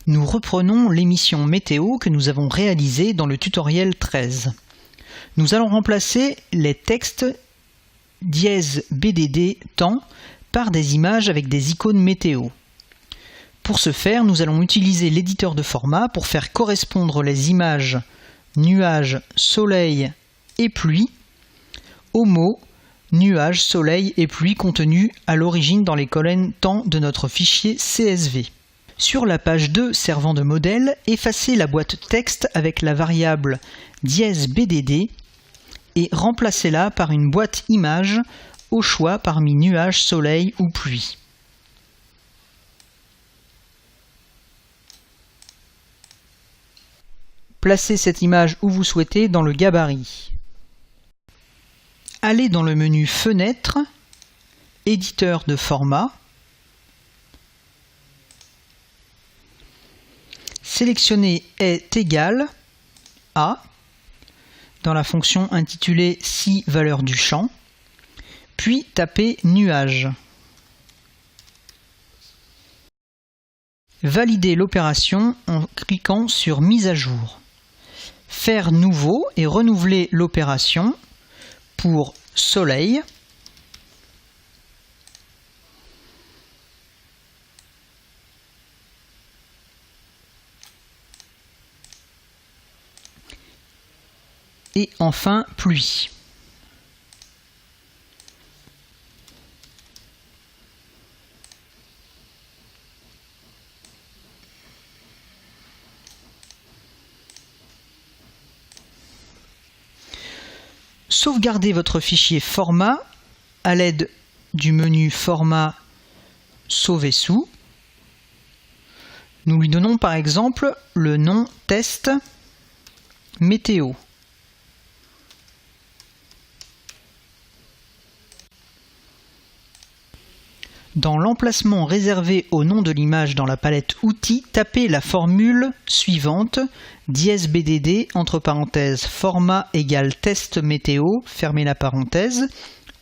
Nous reprenons l'émission météo que nous avons réalisée dans le tutoriel 13. Nous allons remplacer les textes --BDD temps par des images avec des icônes météo. Pour ce faire, nous allons utiliser l'éditeur de format pour faire correspondre les images nuages, soleil et pluie aux mots nuages, soleil et pluie contenus à l'origine dans les colonnes temps de notre fichier CSV. Sur la page 2 servant de modèle, effacez la boîte texte avec la variable --BDD et remplacez-la par une boîte image au choix parmi nuages, soleil ou pluie. Placez cette image où vous souhaitez dans le gabarit. Allez dans le menu Fenêtre, Éditeur de format. Sélectionnez est égal à dans la fonction intitulée Si valeur du champ, puis tapez nuage. Validez l'opération en cliquant sur Mise à jour. Faire nouveau et renouveler l'opération pour soleil, et enfin pluie. Sauvegardez votre fichier format à l'aide du menu Format Sauver sous. Nous lui donnons par exemple le nom Test Météo. Dans l'emplacement réservé au nom de l'image dans la palette Outils, tapez la formule suivante --BDD entre parenthèses format égale test météo, fermez la parenthèse,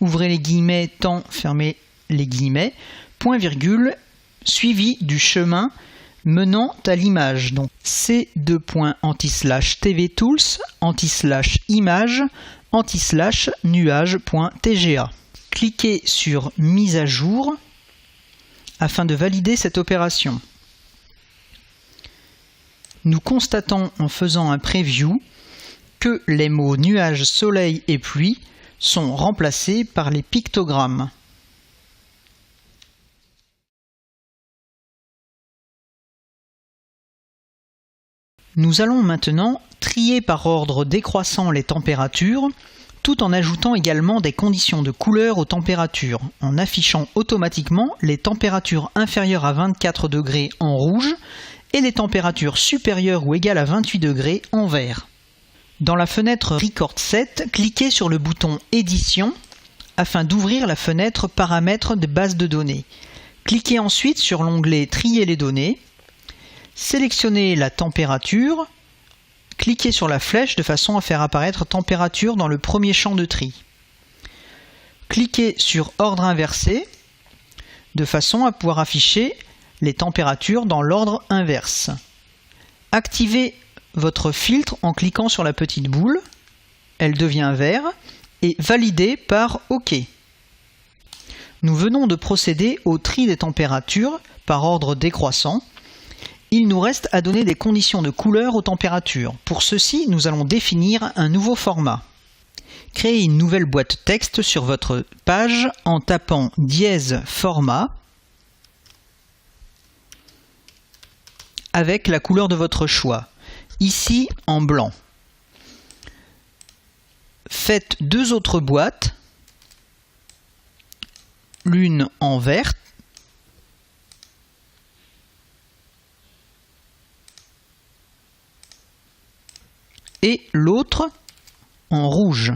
ouvrez les guillemets, temps, fermez les guillemets, point virgule, suivi du chemin menant à l'image. Donc c:/tvtools /image /nuage.tga. Cliquez sur Mise à jour afin de valider cette opération. Nous constatons en faisant un preview que les mots nuages, soleil et pluie sont remplacés par les pictogrammes. Nous allons maintenant trier par ordre décroissant les températures, tout en ajoutant également des conditions de couleur aux températures, en affichant automatiquement les températures inférieures à 24 degrés en rouge et les températures supérieures ou égales à 28 degrés en vert. Dans la fenêtre Record Set, cliquez sur le bouton Édition afin d'ouvrir la fenêtre Paramètres de base de données. Cliquez ensuite sur l'onglet Trier les données, sélectionnez la température, cliquez sur la flèche de façon à faire apparaître température dans le premier champ de tri. Cliquez sur Ordre inversé de façon à pouvoir afficher les températures dans l'ordre inverse. Activez votre filtre en cliquant sur la petite boule, elle devient vert, et validez par OK. Nous venons de procéder au tri des températures par ordre décroissant. Il nous reste à donner des conditions de couleur aux températures. Pour ceci, nous allons définir un nouveau format. Créez une nouvelle boîte texte sur votre page en tapant --format avec la couleur de votre choix, ici en blanc. Faites deux autres boîtes, l'une en vert et l'autre en rouge.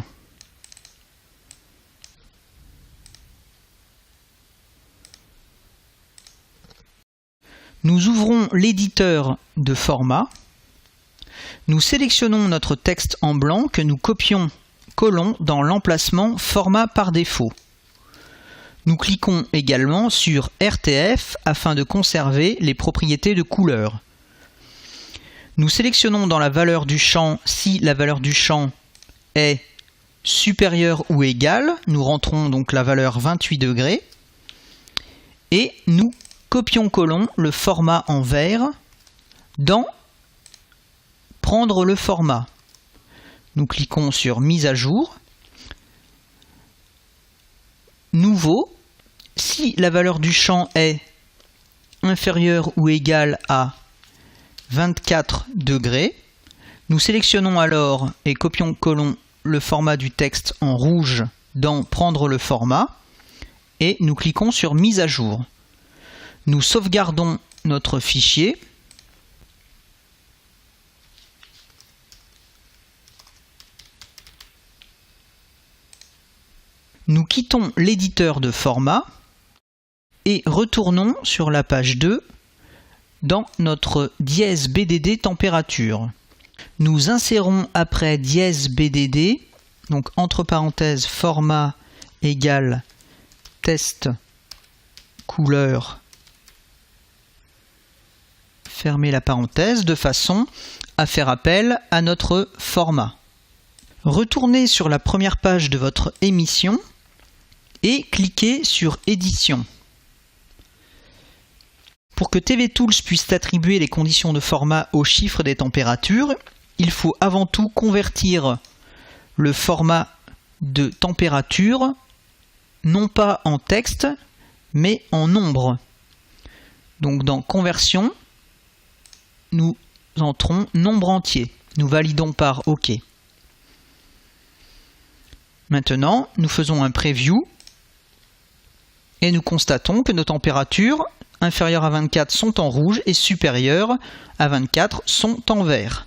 Nous ouvrons l'éditeur de format. Nous sélectionnons notre texte en blanc que nous collons dans l'emplacement format par défaut. Nous cliquons également sur RTF afin de conserver les propriétés de couleur. Nous sélectionnons dans la valeur du champ si la valeur du champ est supérieure ou égale. Nous rentrons donc la valeur 28 degrés et nous copions-collons le format en vert dans Prendre le format. Nous cliquons sur Mise à jour. Nouveau, si la valeur du champ est inférieure ou égale à 24 degrés, nous sélectionnons alors et copions-collons le format du texte en rouge dans Prendre le format et nous cliquons sur Mise à jour. Nous sauvegardons notre fichier. Nous quittons l'éditeur de format et retournons sur la page 2 dans notre dièse BDD température. Nous insérons après dièse BDD, donc entre parenthèses format égale test couleur, fermez la parenthèse de façon à faire appel à notre format. Retournez sur la première page de votre émission et cliquez sur Édition. Pour que TV Tools puisse attribuer les conditions de format aux chiffres des températures, il faut avant tout convertir le format de température non pas en texte mais en nombre. Donc dans Conversion, nous entrons nombre entier. Nous validons par OK. Maintenant, nous faisons un preview et nous constatons que nos températures inférieures à 24 sont en rouge et supérieures à 24 sont en vert.